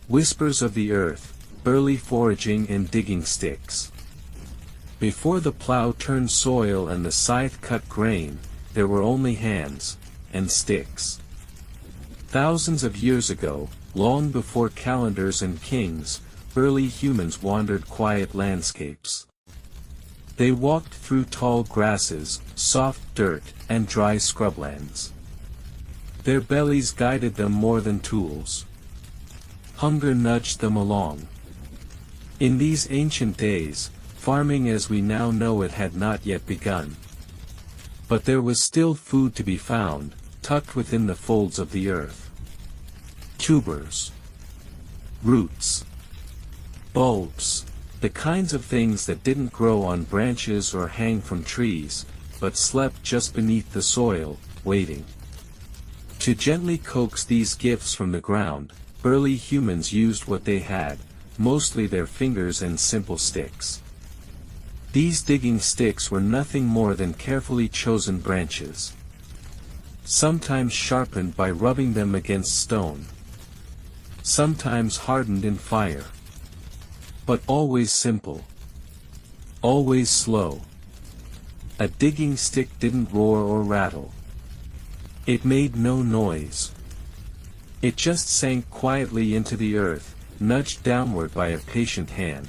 Whispers of the earth, early foraging and digging sticks. Before the plow turned soil and the scythe cut grain, there were only hands and sticks. Thousands of years ago, long before calendars and kings, early humans wandered quiet landscapes. They walked through tall grasses, soft dirt, and dry scrublands. Their bellies guided them more than tools. Hunger nudged them along. In these ancient days, farming as we now know it had not yet begun. But there was still food to be found, tucked within the folds of the earth. Tubers. Roots. Bulbs. The kinds of things that didn't grow on branches or hang from trees, but slept just beneath the soil, waiting. To gently coax these gifts from the ground, early humans used what they had, mostly their fingers and simple sticks. These digging sticks were nothing more than carefully chosen branches. Sometimes sharpened by rubbing them against stone. Sometimes hardened in fire. But always simple. Always slow. A digging stick didn't roar or rattle. It made no noise. It just sank quietly into the earth, nudged downward by a patient hand.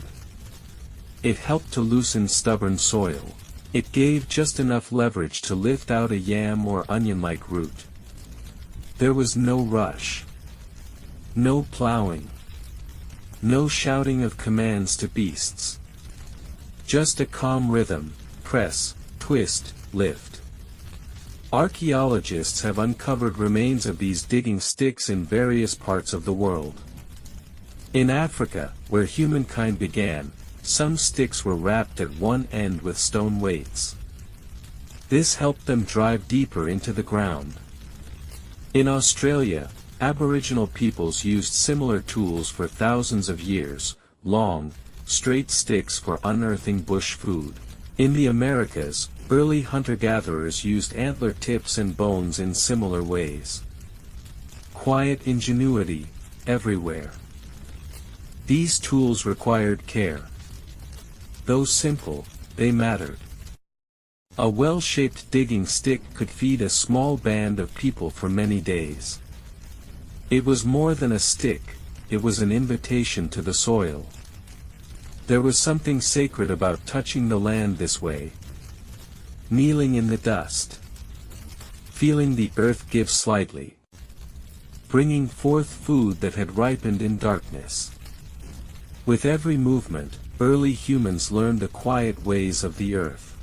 It helped to loosen stubborn soil. It gave just enough leverage to lift out a yam or onion-like root. There was no rush. No plowing. No shouting of commands to beasts. Just a calm rhythm, press, twist, lift. Archaeologists have uncovered remains of these digging sticks in various parts of the world. In Africa, where humankind began, some sticks were wrapped at one end with stone weights. This helped them drive deeper into the ground. In Australia, Aboriginal peoples used similar tools for thousands of years, long, straight sticks for unearthing bush food. In the Americas, early hunter-gatherers used antler tips and bones in similar ways. Quiet ingenuity, everywhere. These tools required care. Though simple, they mattered. A well-shaped digging stick could feed a small band of people for many days. It was more than a stick, it was an invitation to the soil. There was something sacred about touching the land this way. Kneeling in the dust. Feeling the earth give slightly. Bringing forth food that had ripened in darkness. With every movement, early humans learned the quiet ways of the earth.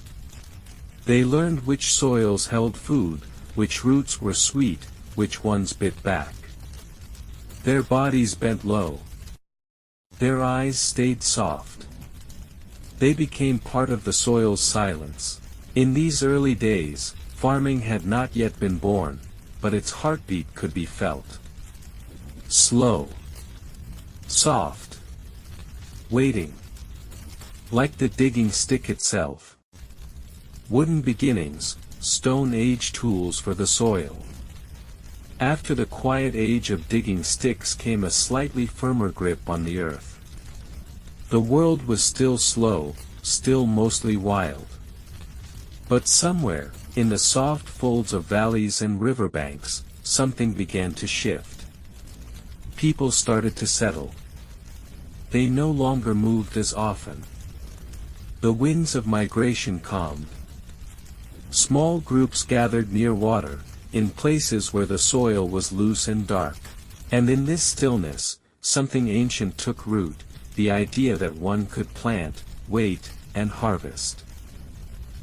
They learned which soils held food, which roots were sweet, which ones bit back. Their bodies bent low. Their eyes stayed soft. They became part of the soil's silence. In these early days, farming had not yet been born, but its heartbeat could be felt. Slow. Soft. Waiting. Like the digging stick itself. Wooden beginnings, Stone Age tools for the soil. After the quiet age of digging sticks came a slightly firmer grip on the earth. The world was still slow, still mostly wild. But somewhere, in the soft folds of valleys and riverbanks, something began to shift. People started to settle. They no longer moved as often. The winds of migration calmed. Small groups gathered near water, in places where the soil was loose and dark. And in this stillness, something ancient took root, the idea that one could plant, wait, and harvest.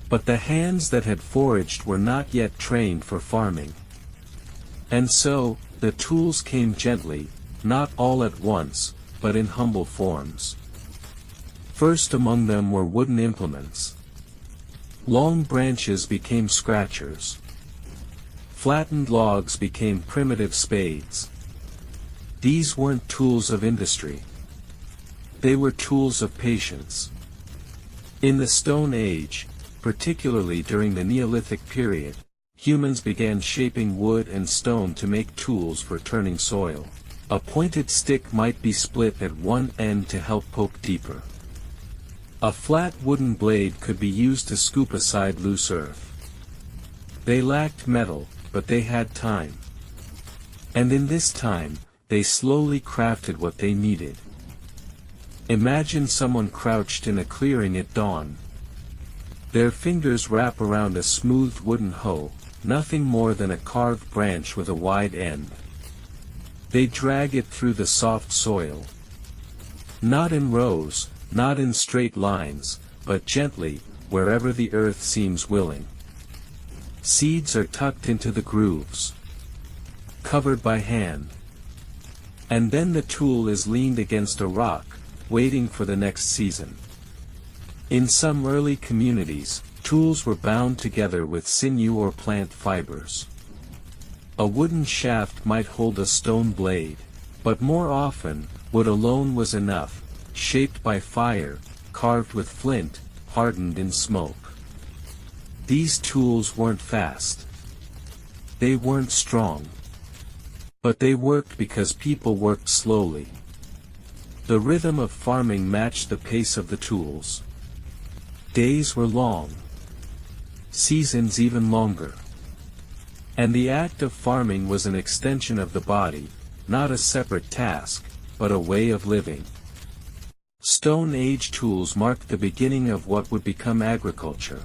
But the hands that had foraged were not yet trained for farming. And so, the tools came gently, not all at once, but in humble forms. First among them were wooden implements. Long branches became scratchers. Flattened logs became primitive spades. These weren't tools of industry. They were tools of patience. In the Stone Age, particularly during the Neolithic period, humans began shaping wood and stone to make tools for turning soil. A pointed stick might be split at one end to help poke deeper. A flat wooden blade could be used to scoop aside loose earth. They lacked metal, but they had time. And in this time, they slowly crafted what they needed. Imagine someone crouched in a clearing at dawn. Their fingers wrap around a smooth wooden hoe, nothing more than a carved branch with a wide end. They drag it through the soft soil. Not in rows, not in straight lines, but gently, wherever the earth seems willing. Seeds are tucked into the grooves, covered by hand. And then the tool is leaned against a rock, waiting for the next season. In some early communities, tools were bound together with sinew or plant fibers. A wooden shaft might hold a stone blade, but more often, wood alone was enough, shaped by fire, carved with flint, hardened in smoke. These tools weren't fast. They weren't strong. But they worked because people worked slowly. The rhythm of farming matched the pace of the tools. Days were long. Seasons even longer. And the act of farming was an extension of the body, not a separate task, but a way of living. Stone Age tools marked the beginning of what would become agriculture.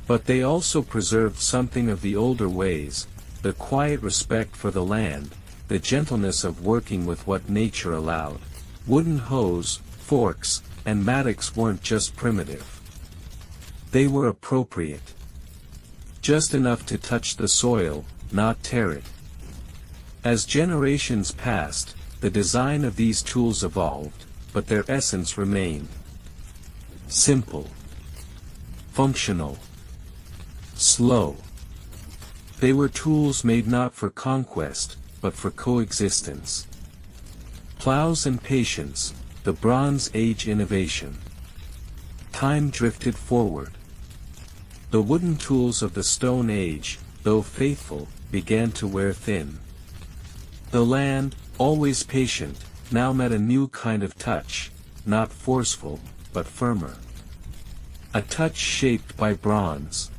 But they also preserved something of the older ways, the quiet respect for the land, the gentleness of working with what nature allowed. Wooden hoes, forks, and mattocks weren't just primitive. They were appropriate. Just enough to touch the soil, not tear it. As generations passed, the design of these tools evolved, but their essence remained. Simple. Functional. Slow. They were tools made not for conquest, but for coexistence. Plows and patience, the Bronze Age innovation. Time drifted forward. The wooden tools of the Stone Age, though faithful, began to wear thin. The land, always patient, now met a new kind of touch, not forceful, but firmer. A touch shaped by bronze.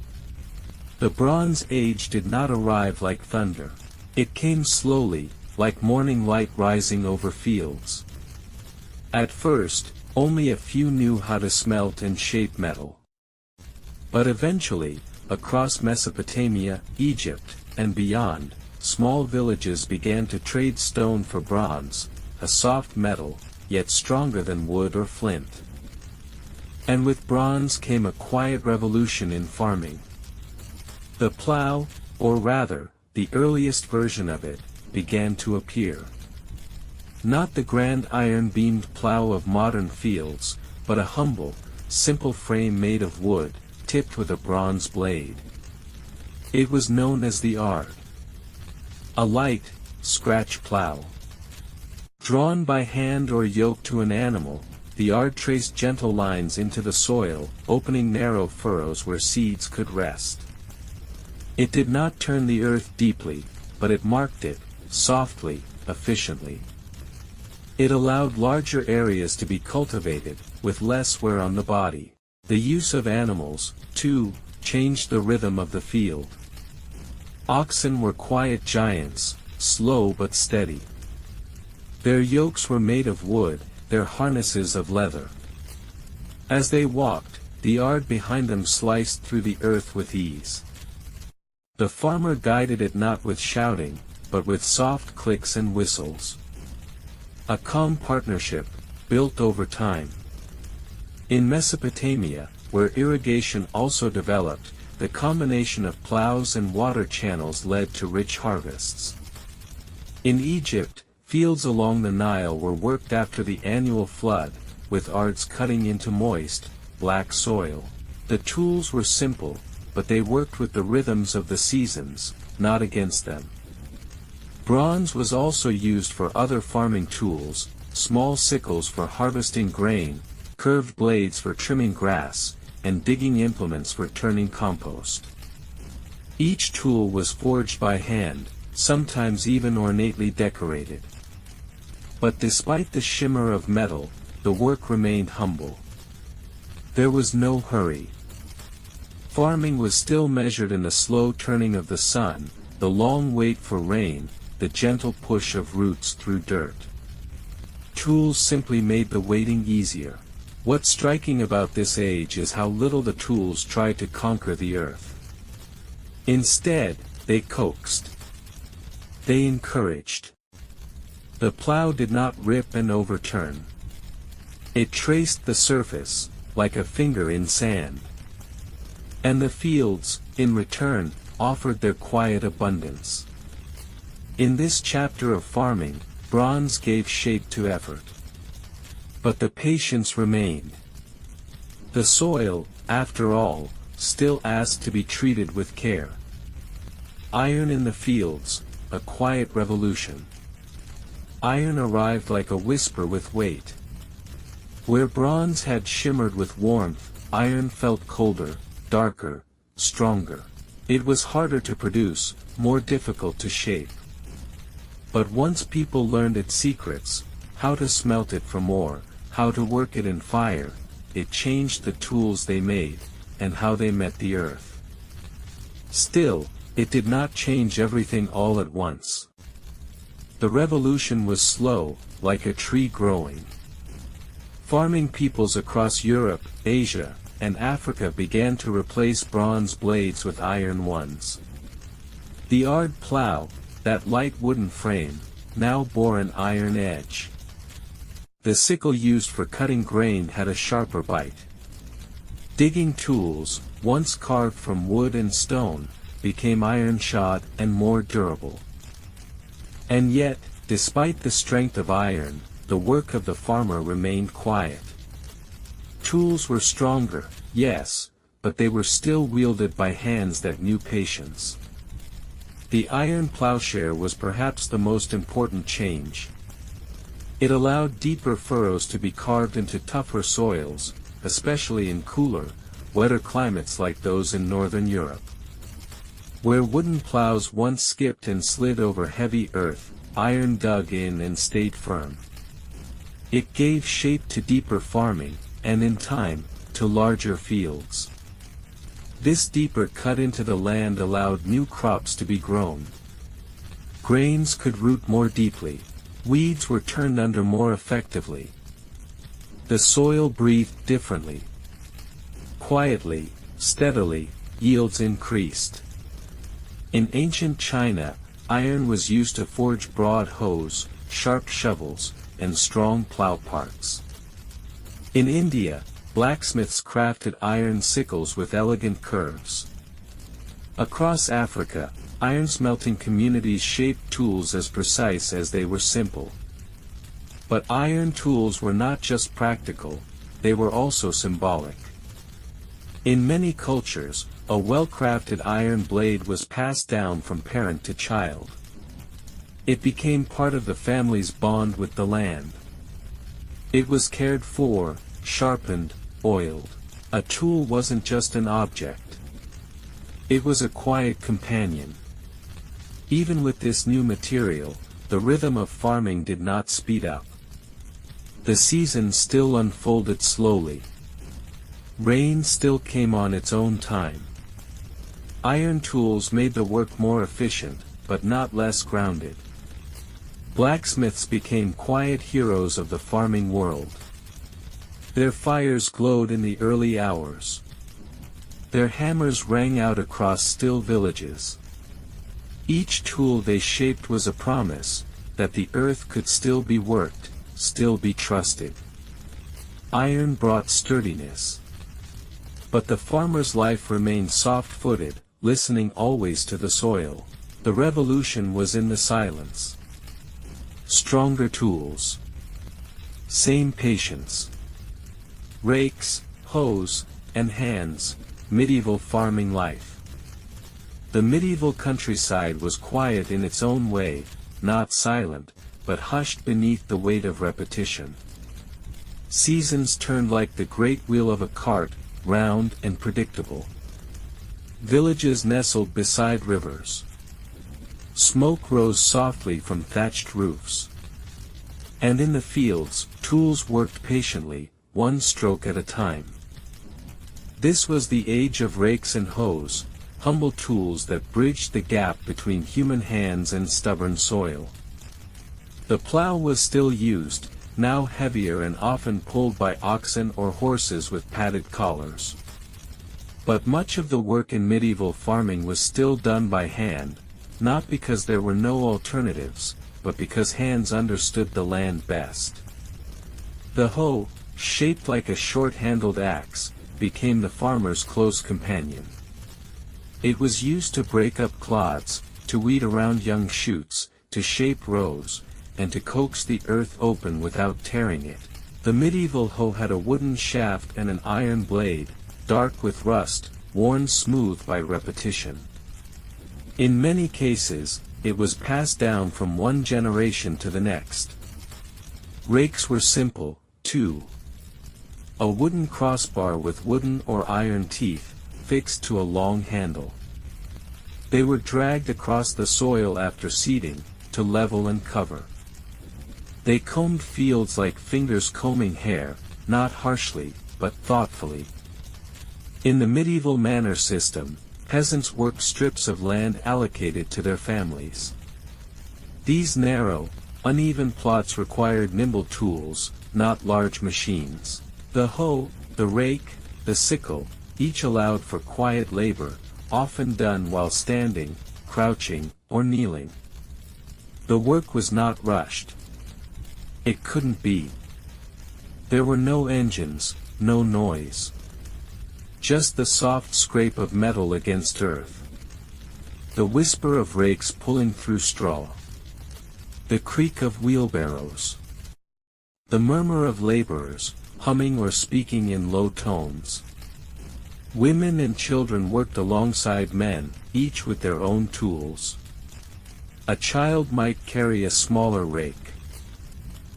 The Bronze Age did not arrive like thunder. It came slowly, like morning light rising over fields. At first, only a few knew how to smelt and shape metal. But eventually, across Mesopotamia, Egypt, and beyond, small villages began to trade stone for bronze, a soft metal, yet stronger than wood or flint. And with bronze came a quiet revolution in farming. The plow, or rather, the earliest version of it, began to appear. Not the grand iron-beamed plow of modern fields, but a humble, simple frame made of wood, tipped with a bronze blade. It was known as the ard. A light, scratch plow. Drawn by hand or yoked to an animal, the ard traced gentle lines into the soil, opening narrow furrows where seeds could rest. It did not turn the earth deeply, but it marked it, softly, efficiently. It allowed larger areas to be cultivated, with less wear on the body. The use of animals, too, changed the rhythm of the field. Oxen were quiet giants, slow but steady. Their yokes were made of wood, their harnesses of leather. As they walked, the ard behind them sliced through the earth with ease. The farmer guided it not with shouting, but with soft clicks and whistles. A calm partnership, built over time. In Mesopotamia, where irrigation also developed, the combination of plows and water channels led to rich harvests. In Egypt, fields along the Nile were worked after the annual flood, with ards cutting into moist, black soil. The tools were simple, but they worked with the rhythms of the seasons, not against them. Bronze was also used for other farming tools, small sickles for harvesting grain, curved blades for trimming grass, and digging implements for turning compost. Each tool was forged by hand, sometimes even ornately decorated. But despite the shimmer of metal, the work remained humble. There was no hurry. Farming was still measured in the slow turning of the sun, the long wait for rain, the gentle push of roots through dirt. Tools simply made the waiting easier. What's striking about this age is how little the tools tried to conquer the earth. Instead, they coaxed. They encouraged. The plow did not rip and overturn. It traced the surface, like a finger in sand. And the fields, in return, offered their quiet abundance. In this chapter of farming, bronze gave shape to effort. But the patience remained. The soil, after all, still asked to be treated with care. Iron in the fields, a quiet revolution. Iron arrived like a whisper with weight. Where bronze had shimmered with warmth, iron felt colder, darker, stronger. It was harder to produce, more difficult to shape. But once people learned its secrets, how to smelt it from ore, how to work it in fire, it changed the tools they made, and how they met the earth. Still, it did not change everything all at once. The revolution was slow, like a tree growing. Farming peoples across Europe, Asia, and Africa began to replace bronze blades with iron ones. The Ard plough, that light wooden frame, now bore an iron edge. The sickle used for cutting grain had a sharper bite. Digging tools, once carved from wood and stone, became iron-shod and more durable. And yet, despite the strength of iron, the work of the farmer remained quiet. Tools were stronger, yes, but they were still wielded by hands that knew patience. The iron plowshare was perhaps the most important change. It allowed deeper furrows to be carved into tougher soils, especially in cooler, wetter climates like those in northern Europe. Where wooden plows once skipped and slid over heavy earth, iron dug in and stayed firm. It gave shape to deeper farming, and in time, to larger fields. This deeper cut into the land allowed new crops to be grown. Grains could root more deeply. Weeds were turned under more effectively. The soil breathed differently. Quietly, steadily, yields increased. In ancient China, iron was used to forge broad hoes, sharp shovels, and strong plow parts. In India, blacksmiths crafted iron sickles with elegant curves. Across Africa, iron-smelting communities shaped tools as precise as they were simple. But iron tools were not just practical, they were also symbolic. In many cultures, a well-crafted iron blade was passed down from parent to child. It became part of the family's bond with the land. It was cared for, sharpened, oiled. A tool wasn't just an object. It was a quiet companion. Even with this new material, the rhythm of farming did not speed up. The season still unfolded slowly. Rain still came on its own time. Iron tools made the work more efficient, but not less grounded. Blacksmiths became quiet heroes of the farming world. Their fires glowed in the early hours. Their hammers rang out across still villages. Each tool they shaped was a promise, that the earth could still be worked, still be trusted. Iron brought sturdiness. But the farmer's life remained soft-footed, listening always to the soil. The revolution was in the silence. Stronger tools. Same patience. Rakes, hoes, and hands, medieval farming life. The medieval countryside was quiet in its own way, not silent, but hushed beneath the weight of repetition. Seasons turned like the great wheel of a cart, round and predictable. Villages nestled beside rivers. Smoke rose softly from thatched roofs. And in the fields, tools worked patiently, one stroke at a time. This was the age of rakes and hoes, humble tools that bridged the gap between human hands and stubborn soil. The plow was still used, now heavier and often pulled by oxen or horses with padded collars. But much of the work in medieval farming was still done by hand, not because there were no alternatives, but because hands understood the land best. The hoe, shaped like a short-handled axe, became the farmer's close companion. It was used to break up clods, to weed around young shoots, to shape rows, and to coax the earth open without tearing it. The medieval hoe had a wooden shaft and an iron blade, dark with rust, worn smooth by repetition. In many cases, it was passed down from one generation to the next. Rakes were simple, too. A wooden crossbar with wooden or iron teeth, fixed to a long handle. They were dragged across the soil after seeding, to level and cover. They combed fields like fingers combing hair, not harshly, but thoughtfully. In the medieval manor system, peasants worked strips of land allocated to their families. These narrow, uneven plots required nimble tools, not large machines. The hoe, the rake, the sickle, each allowed for quiet labor, often done while standing, crouching, or kneeling. The work was not rushed. It couldn't be. There were no engines, no noise. Just the soft scrape of metal against earth. The whisper of rakes pulling through straw. The creak of wheelbarrows. The murmur of laborers, humming or speaking in low tones. Women and children worked alongside men, each with their own tools. A child might carry a smaller rake.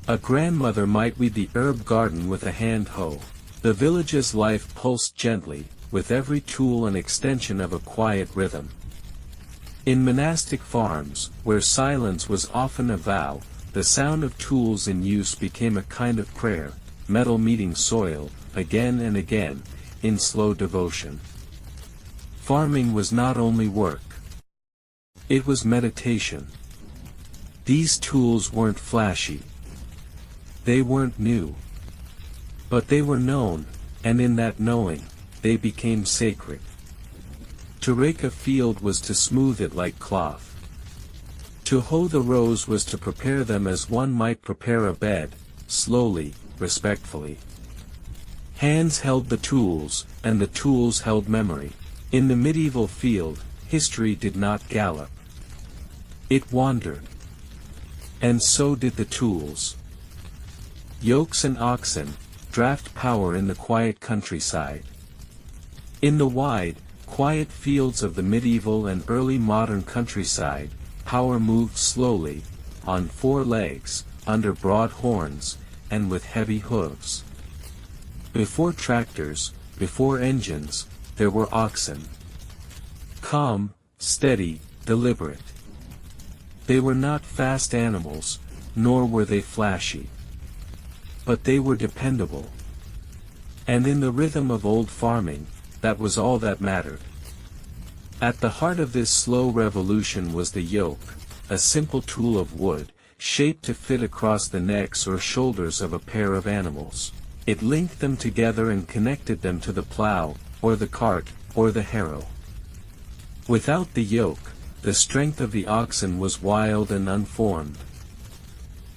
A grandmother might weed the herb garden with a hand hoe. The village's life pulsed gently, with every tool an extension of a quiet rhythm. In monastic farms, where silence was often a vow, the sound of tools in use became a kind of prayer, metal meeting soil, again and again, in slow devotion. Farming was not only work. It was meditation. These tools weren't flashy. They weren't new. But they were known, and in that knowing, they became sacred. To rake a field was to smooth it like cloth. To hoe the rows was to prepare them as one might prepare a bed, slowly, respectfully. Hands held the tools, and the tools held memory. In the medieval field, history did not gallop. It wandered. And so did the tools. Yokes and oxen, draft power in the quiet countryside. In the wide, quiet fields of the medieval and early modern countryside, power moved slowly, on four legs, under broad horns, and with heavy hooves. Before tractors, before engines, there were oxen. Calm, steady, deliberate. They were not fast animals, nor were they flashy. But they were dependable. And in the rhythm of old farming, that was all that mattered. At the heart of this slow revolution was the yoke, a simple tool of wood, shaped to fit across the necks or shoulders of a pair of animals. It linked them together and connected them to the plow, or the cart, or the harrow. Without the yoke, the strength of the oxen was wild and unformed.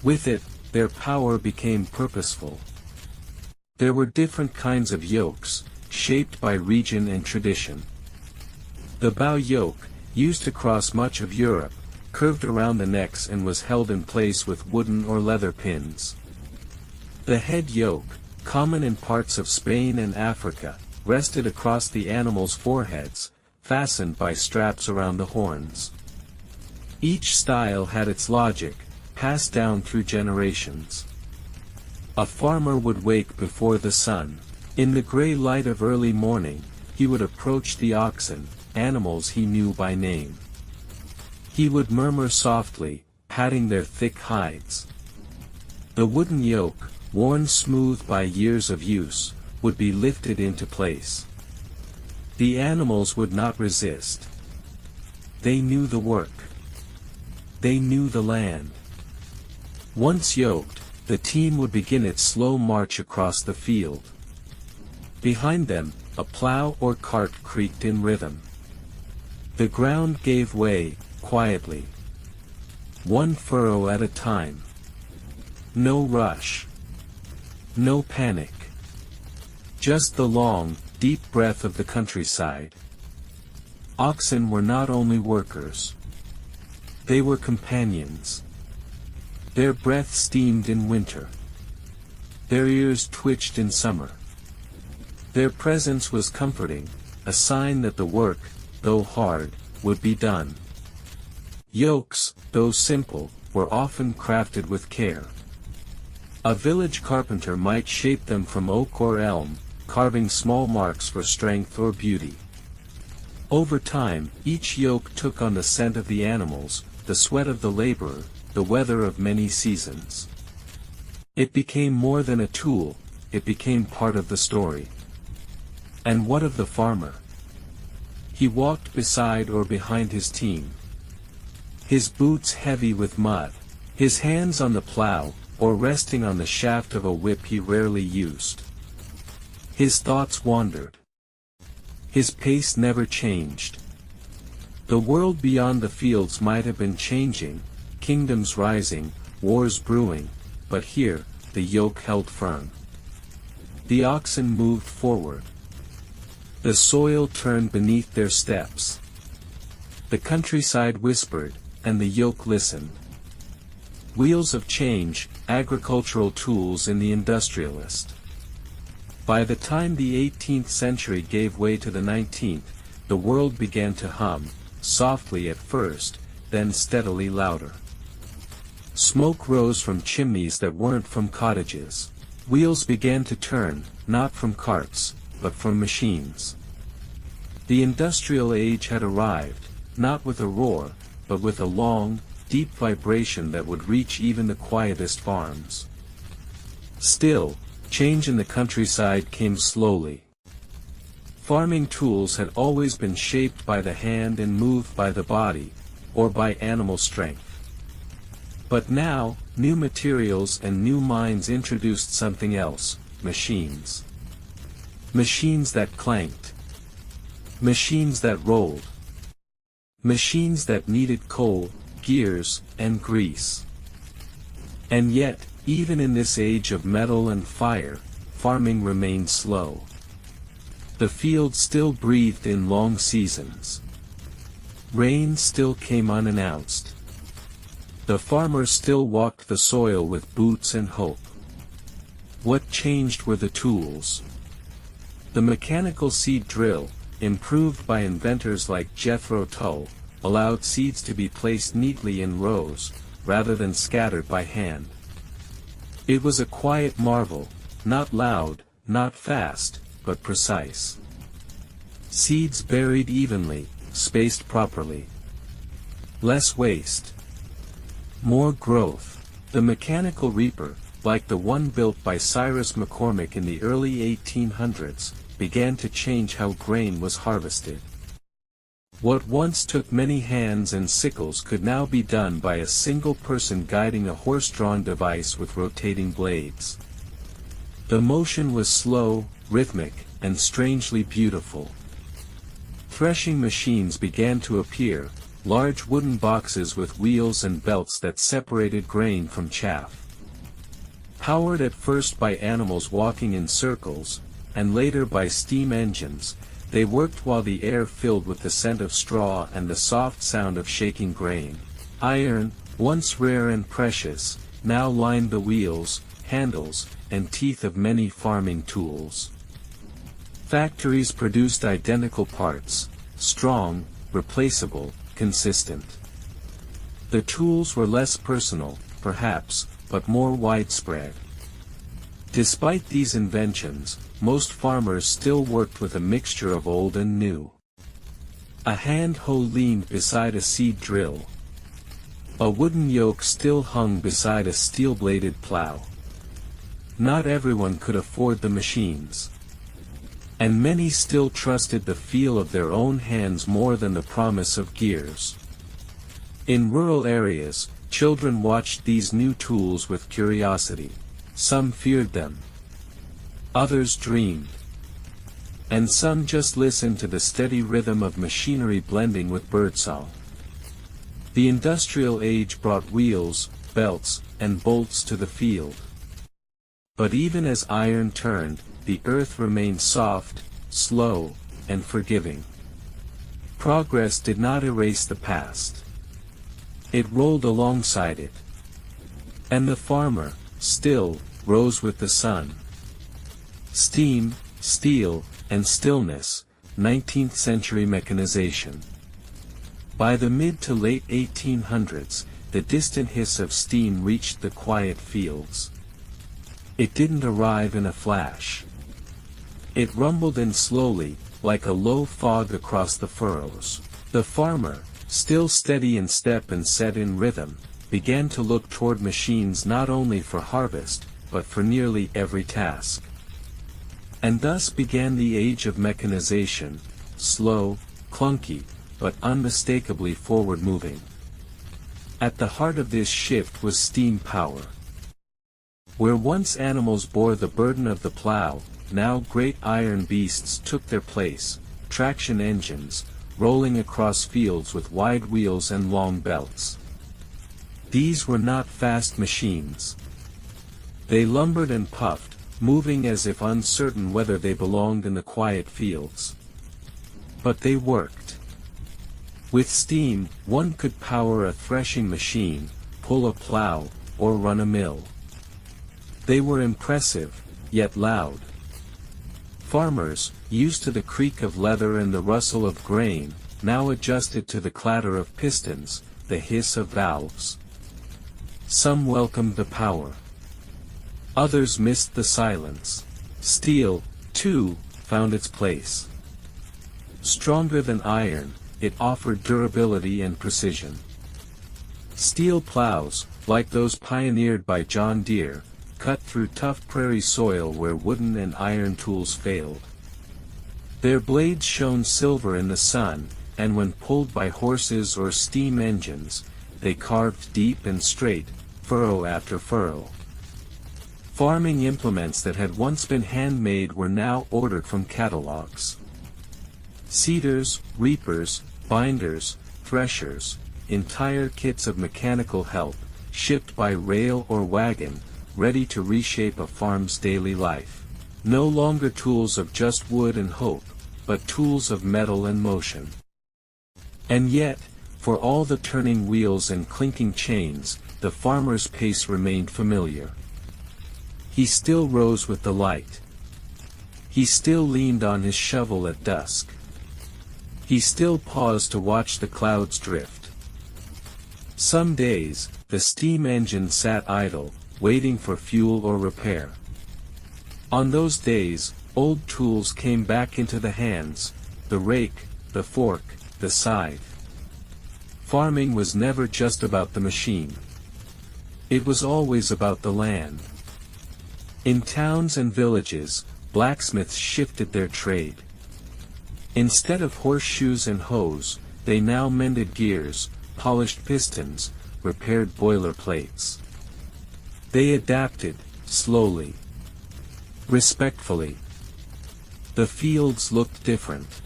With it, their power became purposeful. There were different kinds of yokes, shaped by region and tradition. The bow yoke, used across much of Europe, curved around the necks and was held in place with wooden or leather pins. The head yoke, common in parts of Spain and Africa, rested across the animals' foreheads, fastened by straps around the horns. Each style had its logic, passed down through generations. A farmer would wake before the sun. In the gray light of early morning, he would approach the oxen, animals he knew by name. He would murmur softly, patting their thick hides. The wooden yoke, worn smooth by years of use, would be lifted into place. The animals would not resist. They knew the work. They knew the land. Once yoked, the team would begin its slow march across the field. Behind them, a plow or cart creaked in rhythm. The ground gave way, quietly. One furrow at a time. No rush. No panic. Just the long, deep breath of the countryside. Oxen were not only workers. They were companions. Their breath steamed in winter. Their ears twitched in summer. Their presence was comforting, a sign that the work, though hard, would be done. Yokes, though simple, were often crafted with care. A village carpenter might shape them from oak or elm, carving small marks for strength or beauty. Over time, each yoke took on the scent of the animals, the sweat of the laborer, the weather of many seasons. It became more than a tool, it became part of the story. And what of the farmer? He walked beside or behind his team. His boots heavy with mud, his hands on the plow, or resting on the shaft of a whip he rarely used. His thoughts wandered. His pace never changed. The world beyond the fields might have been changing, kingdoms rising, wars brewing, but here, the yoke held firm. The oxen moved forward. The soil turned beneath their steps. The countryside whispered, and the yoke listened. Wheels of change, agricultural tools in the industrialist. By the time the 18th century gave way to the 19th, the world began to hum, softly at first, then steadily louder. Smoke rose from chimneys that weren't from cottages. Wheels began to turn, not from carts, but from machines. The industrial age had arrived, not with a roar, but with a long, deep vibration that would reach even the quietest farms. Still, change in the countryside came slowly. Farming tools had always been shaped by the hand and moved by the body, or by animal strength. But now, new materials and new minds introduced something else: machines. Machines that clanked. Machines that rolled. Machines that needed coal, gears, and grease. And yet, even in this age of metal and fire, farming remained slow. The field still breathed in long seasons. Rain still came unannounced. The farmer still walked the soil with boots and hope. What changed were the tools. The mechanical seed drill, improved by inventors like Jethro Tull, allowed seeds to be placed neatly in rows, rather than scattered by hand. It was a quiet marvel, not loud, not fast, but precise. Seeds buried evenly, spaced properly. Less waste. More growth. The mechanical reaper, like the one built by Cyrus McCormick in the early 1800s, began to change how grain was harvested. What once took many hands and sickles could now be done by a single person guiding a horse-drawn device with rotating blades. The motion was slow, rhythmic, and strangely beautiful. Threshing machines began to appear, large wooden boxes with wheels and belts that separated grain from chaff. Powered at first by animals walking in circles, and later by steam engines, they worked while the air filled with the scent of straw and the soft sound of shaking grain. Iron, once rare and precious, now lined the wheels, handles, and teeth of many farming tools. Factories produced identical parts, strong, replaceable, consistent. The tools were less personal, perhaps, but more widespread. Despite these inventions, most farmers still worked with a mixture of old and new. A hand hoe leaned beside a seed drill. A wooden yoke still hung beside a steel-bladed plow. Not everyone could afford the machines. And many still trusted the feel of their own hands more than the promise of gears. In rural areas, children watched these new tools with curiosity. Some feared them. Others dreamed. And some just listened to the steady rhythm of machinery blending with birdsong. The industrial age brought wheels, belts, and bolts to the field. But even as iron turned, the earth remained soft, slow, and forgiving. Progress did not erase the past. It rolled alongside it. And the farmer, still, rose with the sun. Steam, steel, and stillness, 19th century mechanization. By the mid to late 1800s, the distant hiss of steam reached the quiet fields. It didn't arrive in a flash. It rumbled in slowly, like a low fog across the furrows. The farmer, still steady in step and set in rhythm, began to look toward machines not only for harvest, but for nearly every task. And thus began the age of mechanization, slow, clunky, but unmistakably forward-moving. At the heart of this shift was steam power. Where once animals bore the burden of the plow, now great iron beasts took their place, traction engines, rolling across fields with wide wheels and long belts. These were not fast machines. They lumbered and puffed, moving as if uncertain whether they belonged in the quiet fields. But they worked. With steam, one could power a threshing machine, pull a plow, or run a mill. They were impressive, yet loud. Farmers, used to the creak of leather and the rustle of grain, now adjusted to the clatter of pistons, the hiss of valves. Some welcomed the power. Others missed the silence. Steel, too, found its place. Stronger than iron, it offered durability and precision. Steel plows, like those pioneered by John Deere, cut through tough prairie soil where wooden and iron tools failed. Their blades shone silver in the sun, and when pulled by horses or steam engines, they carved deep and straight, furrow after furrow. Farming implements that had once been handmade were now ordered from catalogs. Seeders, reapers, binders, threshers, entire kits of mechanical help, shipped by rail or wagon, ready to reshape a farm's daily life. No longer tools of just wood and hope, but tools of metal and motion. And yet, for all the turning wheels and clinking chains, the farmer's pace remained familiar. He still rose with the light. He still leaned on his shovel at dusk. He still paused to watch the clouds drift. Some days, the steam engine sat idle, waiting for fuel or repair. On those days, old tools came back into the hands, the rake, the fork, the scythe. Farming was never just about the machine. It was always about the land. In towns and villages, blacksmiths shifted their trade. Instead of horseshoes and hoes, they now mended gears, polished pistons, repaired boiler plates. They adapted, slowly. Respectfully. The fields looked different.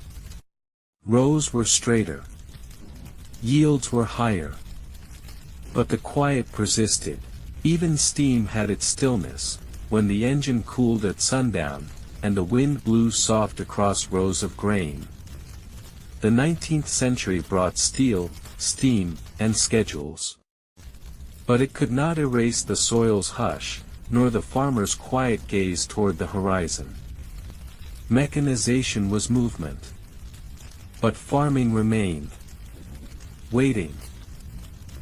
Rows were straighter. Yields were higher. But the quiet persisted. Even steam had its stillness, when the engine cooled at sundown, and the wind blew soft across rows of grain. The 19th century brought steel, steam, and schedules. But it could not erase the soil's hush, nor the farmer's quiet gaze toward the horizon. Mechanization was movement. But farming remained. Waiting.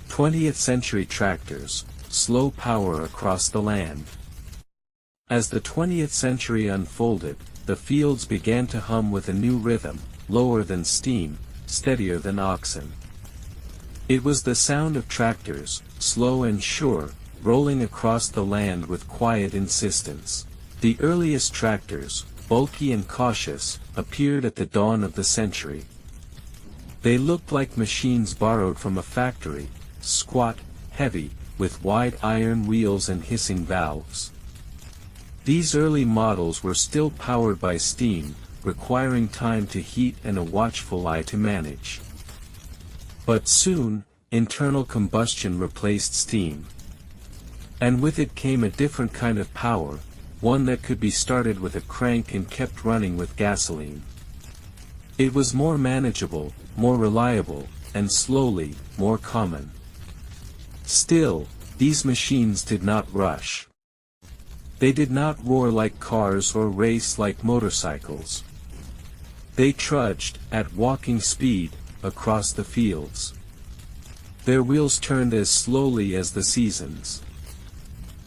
20th century tractors, slow power across the land. As the 20th century unfolded, the fields began to hum with a new rhythm, lower than steam, steadier than oxen. It was the sound of tractors, slow and sure, rolling across the land with quiet insistence. The earliest tractors, bulky and cautious, appeared at the dawn of the century. They looked like machines borrowed from a factory, squat, heavy, with wide iron wheels and hissing valves. These early models were still powered by steam, requiring time to heat and a watchful eye to manage. But soon, internal combustion replaced steam. And with it came a different kind of power, one that could be started with a crank and kept running with gasoline. It was more manageable, more reliable, and slowly, more common. Still, these machines did not rush. They did not roar like cars or race like motorcycles. They trudged, at walking speed, across the fields. Their wheels turned as slowly as the seasons.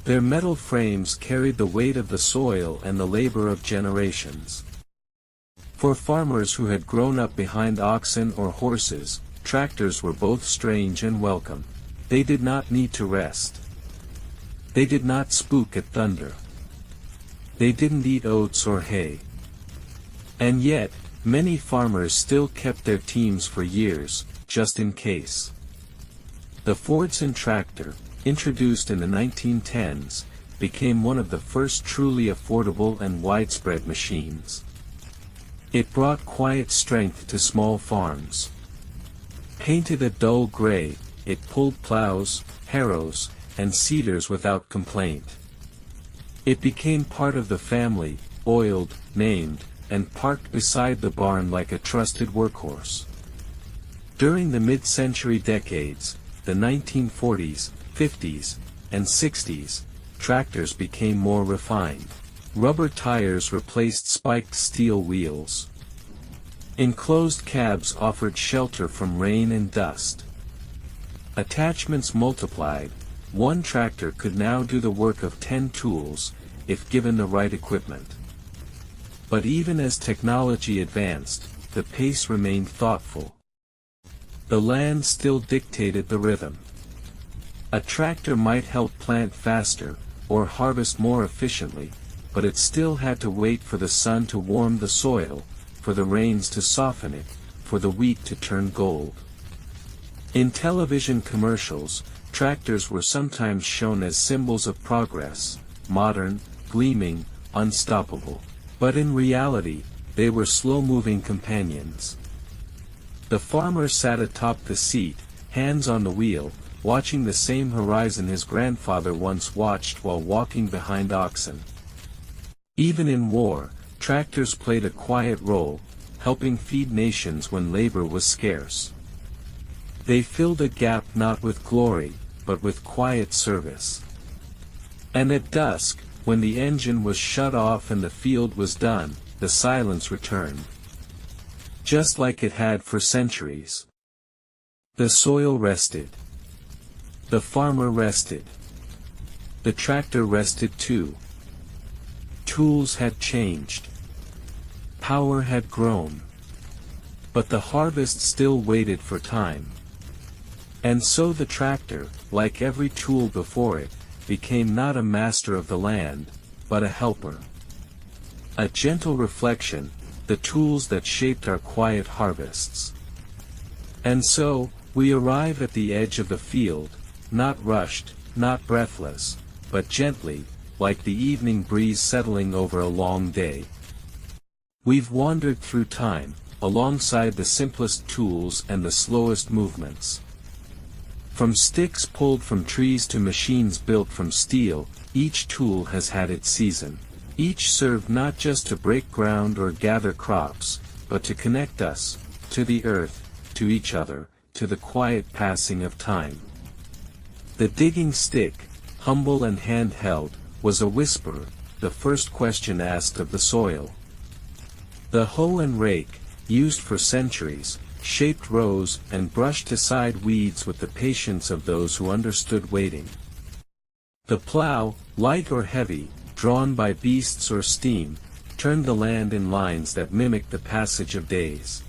Their metal frames carried the weight of the soil and the labor of generations. For farmers who had grown up behind oxen or horses, tractors were both strange and welcome. They did not need to rest. They did not spook at thunder. They didn't eat oats or hay. And yet, many farmers still kept their teams for years, just in case. The Fordson tractor, introduced in the 1910s, became one of the first truly affordable and widespread machines. It brought quiet strength to small farms. Painted a dull gray, it pulled plows, harrows, and seeders without complaint. It became part of the family, oiled, named, and parked beside the barn like a trusted workhorse. During the mid-century decades, the 1940s, 50s, and 60s, tractors became more refined. Rubber tires replaced spiked steel wheels. Enclosed cabs offered shelter from rain and dust. Attachments multiplied. One tractor could now do the work of 10 tools, if given the right equipment. But even as technology advanced, the pace remained thoughtful. The land still dictated the rhythm. A tractor might help plant faster, or harvest more efficiently, but it still had to wait for the sun to warm the soil, for the rains to soften it, for the wheat to turn gold. In television commercials, tractors were sometimes shown as symbols of progress, modern, gleaming, unstoppable. But in reality, they were slow-moving companions. The farmer sat atop the seat, hands on the wheel, watching the same horizon his grandfather once watched while walking behind oxen. Even in war, tractors played a quiet role, helping feed nations when labor was scarce. They filled a gap not with glory, but with quiet service. And at dusk, when the engine was shut off and the field was done, the silence returned. Just like it had for centuries. The soil rested. The farmer rested. The tractor rested too. Tools had changed. Power had grown. But the harvest still waited for time. And so the tractor, like every tool before it, became not a master of the land, but a helper. A gentle reflection, the tools that shaped our quiet harvests. And so, we arrive at the edge of the field, not rushed, not breathless, but gently, like the evening breeze settling over a long day. We've wandered through time, alongside the simplest tools and the slowest movements. From sticks pulled from trees to machines built from steel, each tool has had its season. Each served not just to break ground or gather crops, but to connect us, to the earth, to each other, to the quiet passing of time. The digging stick, humble and handheld, was a whisper, the first question asked of the soil. The hoe and rake, used for centuries, shaped rows and brushed aside weeds with the patience of those who understood waiting. The plow, light or heavy, drawn by beasts or steam, turned the land in lines that mimicked the passage of days.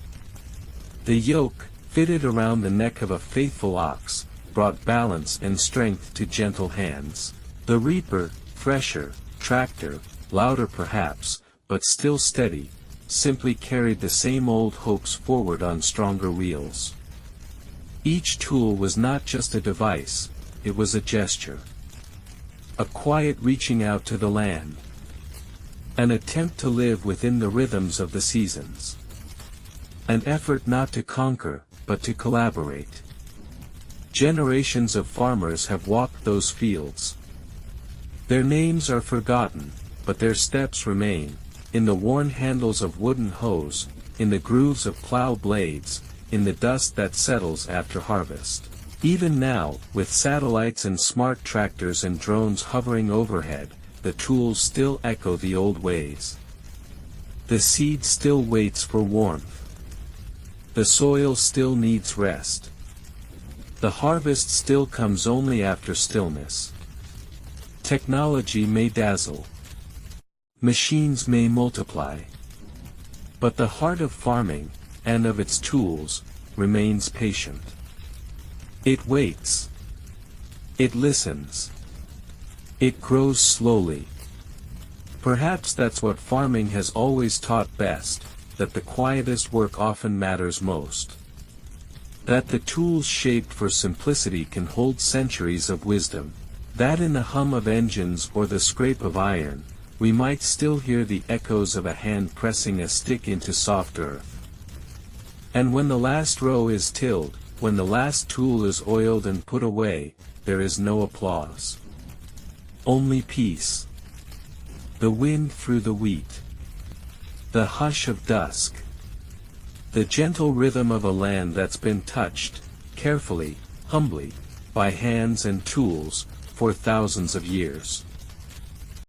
The yoke, fitted around the neck of a faithful ox, brought balance and strength to gentle hands. The reaper, fresher, tractor, louder perhaps, but still steady, simply carried the same old hopes forward on stronger wheels. Each tool was not just a device, it was a gesture. A quiet reaching out to the land. An attempt to live within the rhythms of the seasons. An effort not to conquer, but to collaborate. Generations of farmers have walked those fields. Their names are forgotten, but their steps remain, in the worn handles of wooden hoes, in the grooves of plow blades, in the dust that settles after harvest. Even now, with satellites and smart tractors and drones hovering overhead, the tools still echo the old ways. The seed still waits for warmth. The soil still needs rest. The harvest still comes only after stillness. Technology may dazzle. Machines may multiply. But the heart of farming, and of its tools, remains patient. It waits. It listens. It grows slowly. Perhaps that's what farming has always taught best, that the quietest work often matters most. That the tools shaped for simplicity can hold centuries of wisdom. That in the hum of engines or the scrape of iron, we might still hear the echoes of a hand pressing a stick into soft earth. And when the last row is tilled, when the last tool is oiled and put away, there is no applause. Only peace. The wind through the wheat. The hush of dusk. The gentle rhythm of a land that's been touched, carefully, humbly, by hands and tools, for thousands of years.